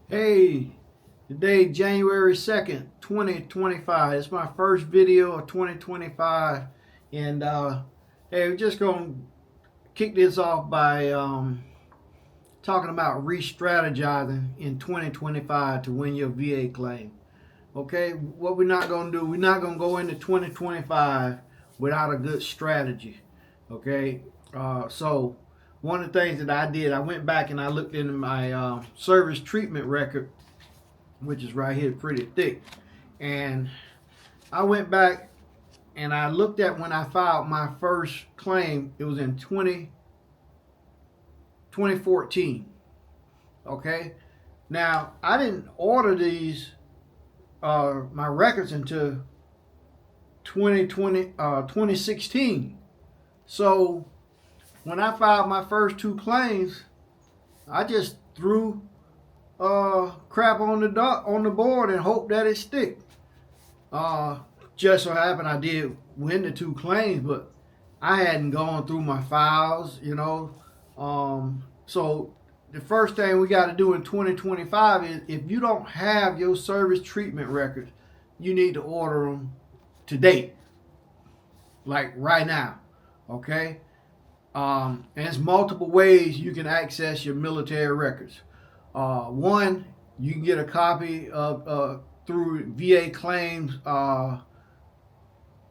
Hey, today January 2nd, 2025. It's my first video of 2025. And hey, we're just going to kick this off by talking about re-strategizing in 2025 to win your VA claim. Okay, what we're not going to do, we're not going to go into 2025 without a good strategy. Okay, so one of the things that I did, I went back and I looked into my service treatment record, which is right here, pretty thick. And I went back and I looked at when I filed my first claim. It was in 2014. Okay, now I didn't order these my records until 2016. So when I filed my first two claims, I just threw crap on the board and hope that it stick. Just so happened I did win the two claims, but I hadn't gone through my files, so the first thing we got to do in 2025 is, if you don't have your service treatment records, you need to order them today, like right now. Okay. And there's multiple ways you can access your military records. One, you can get a copy of through VA claims,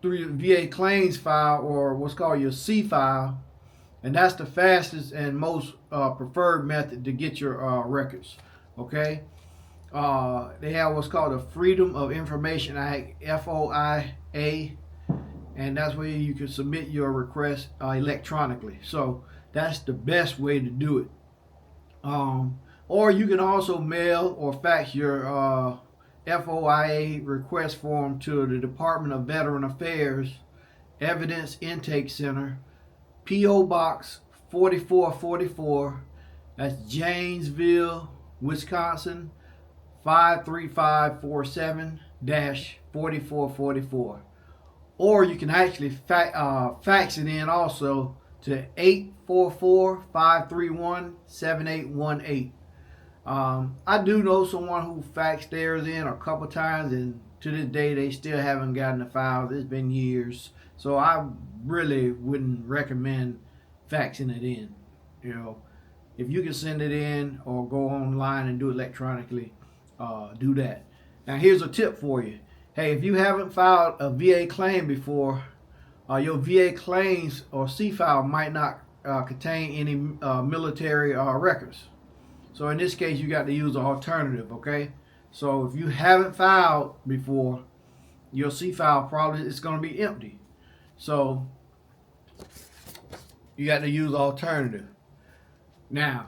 through your VA claims file, or what's called your C file, and that's the fastest and most preferred method to get your records. Okay. They have what's called the Freedom of Information Act, FOIA, and that's where you can submit your request electronically. So that's the best way to do it. Or you can also mail or fax your FOIA request form to the Department of Veteran Affairs, Evidence Intake Center, P.O. Box 4444. That's Janesville, Wisconsin 53547-4444. Or you can actually fax it in also to 844-531-7818. I do know someone who faxed theirs in a couple times, and to this day they still haven't gotten the files. It's been years, so I really wouldn't recommend faxing it in. If you can send it in or go online and do it electronically, do that. Now here's a tip for you. Hey, if you haven't filed a VA claim before, your VA claims or C file might not contain any military records. So in this case, you got to use an alternative. Okay. So if you haven't filed before, your C file probably is going to be empty. So you got to use an alternative. Now,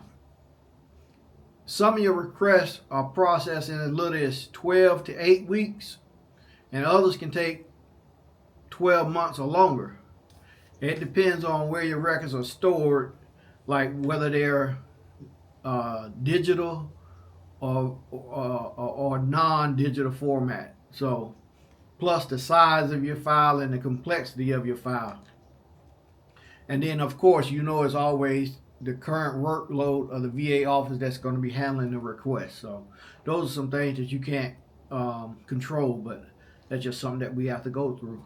some of your requests are processed in as little as 12 to 8 weeks, and others can take 12 months or longer. It depends on where your records are stored, like whether they're digital or non-digital format. So, plus the size of your file and the complexity of your file. And then, of course, it's always the current workload of the VA office that's going to be handling the request. So, those are some things that you can't control, but that's just something that we have to go through.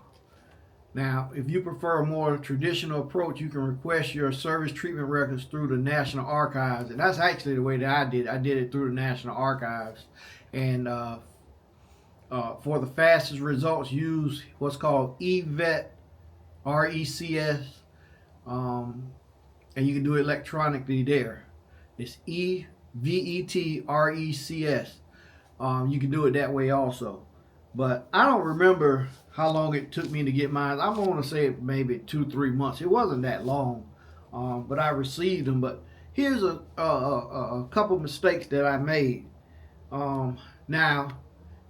Now, if you prefer a more traditional approach, you can request your service treatment records through the National Archives. And that's actually the way that I did it. I did it through the National Archives. And for the fastest results, use what's called EVET, RECS. And you can do it electronically there. It's EVET, RECS. You can do it that way also. But I don't remember how long it took me to get mine. I'm going to say maybe 2-3 months. It wasn't that long, but I received them. But here's a couple mistakes that I made. Now,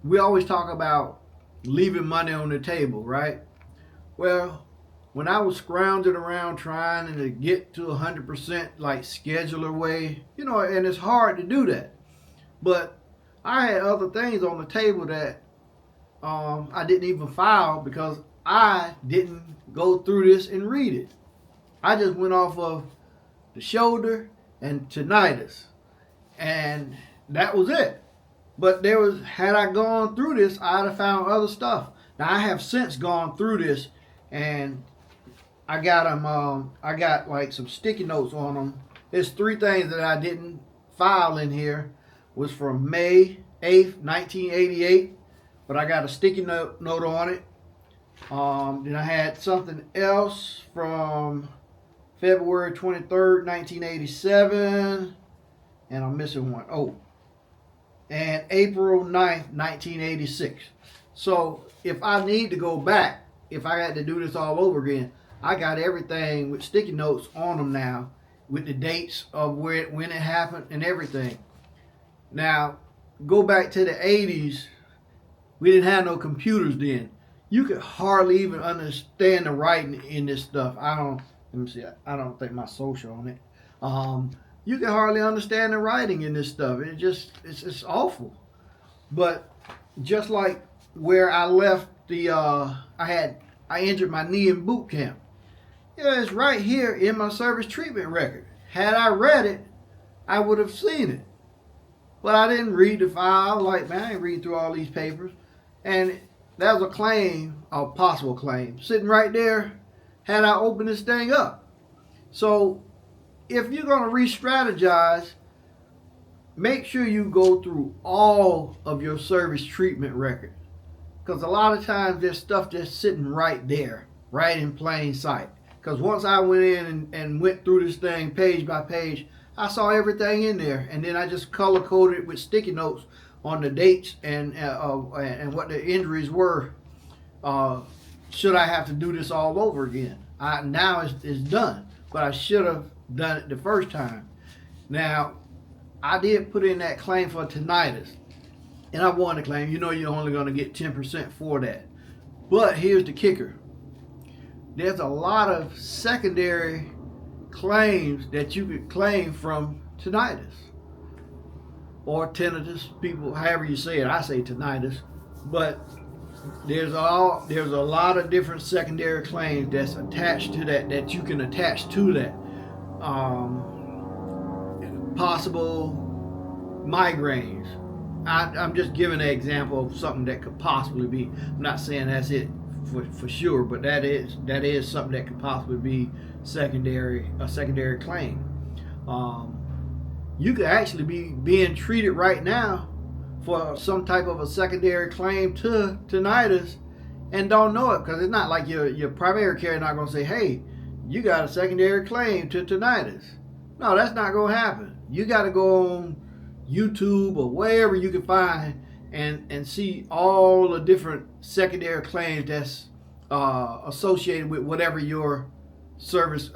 we always talk about leaving money on the table, right? Well, when I was scrounging around trying to get to 100% like scheduler way, and it's hard to do that. But I had other things on the table that I didn't even file because I didn't go through this and read it. I just went off of the shoulder and tinnitus, and that was it. But had I gone through this, I'd have found other stuff. Now I have since gone through this, and I got them. I got like some sticky notes on them. There's 3 things that I didn't file in here. Was from May 8th, 1988, but I got a sticky note on it. Then I had something else from February 23rd, 1987, and I'm missing one. Oh, and April 9th, 1986. So if I need to go back, if I had to do this all over again, I got everything with sticky notes on them now, with the dates of when it happened and everything. Now, go back to the 80s. We didn't have no computers then. You could hardly even understand the writing in this stuff. Let me see. I don't think my social on it. You can hardly understand the writing in this stuff. It's awful. But just like where I left I injured my knee in boot camp. Yeah, it's right here in my service treatment record. Had I read it, I would have seen it. But I didn't read the file. I was like, man, I ain't reading through all these papers. And that was a claim, a possible claim, sitting right there had I opened this thing up. So if you're going to re-strategize, make sure you go through all of your service treatment record. Because a lot of times there's stuff just sitting right there, right in plain sight. Because once I went in and went through this thing page by page, I saw everything in there, and then I just color coded it with sticky notes on the dates and what the injuries were. Should I have to do this all over again? Now it's done, but I should have done it the first time. Now, I did put in that claim for tinnitus, and I won the claim. You know you're only going to get 10% for that. But here's the kicker. There's a lot of secondary claims that you could claim from tinnitus or tinnitus, people, however you say it. I say tinnitus, but there's a lot of different secondary claims that's attached to that you can attach to that. Possible migraines. I'm just giving an example of something that could possibly be. I'm not saying that's it for sure, but that is something that could possibly be a secondary claim. You could actually be being treated right now for some type of a secondary claim to tinnitus and don't know it, because it's not like your primary care not going to say, hey, you got a secondary claim to tinnitus. No, that's not going to happen. You got to go on YouTube or wherever you can find and see all the different secondary claims that's associated with whatever your service,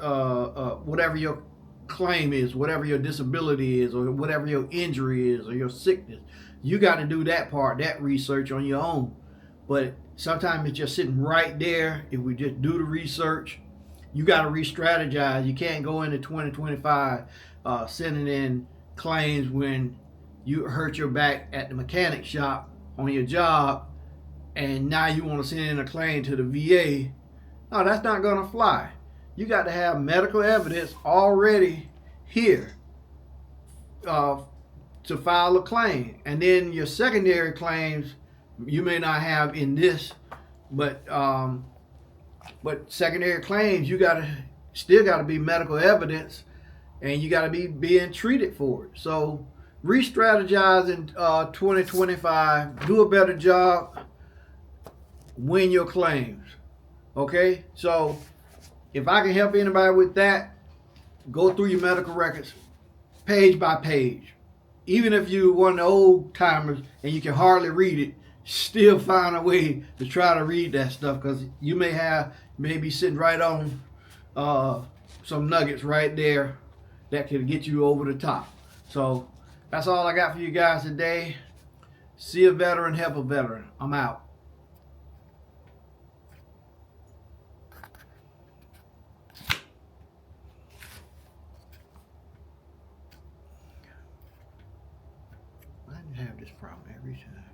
whatever your claim is, whatever your disability is, or whatever your injury is, or your sickness. You got to do that part, that research on your own. But sometimes it's just sitting right there. If we just do the research, you got to re-strategize. You can't go into 2025 sending in claims when you hurt your back at the mechanic shop on your job, and now you want to send in a claim to the VA. No, that's not going to fly. You got to have medical evidence already here to file a claim. And then your secondary claims you may not have in this, but secondary claims, you still got to be medical evidence, and you got to be being treated for it. So re-strategize in 2025. Do a better job. Win your claims. Okay? So if I can help anybody with that, go through your medical records page by page. Even if you're one of the old timers and you can hardly read it, still find a way to try to read that stuff, because you may be sitting right on some nuggets right there that can get you over the top. So that's all I got for you guys today. See a veteran, help a veteran. I'm out. I have this problem every time.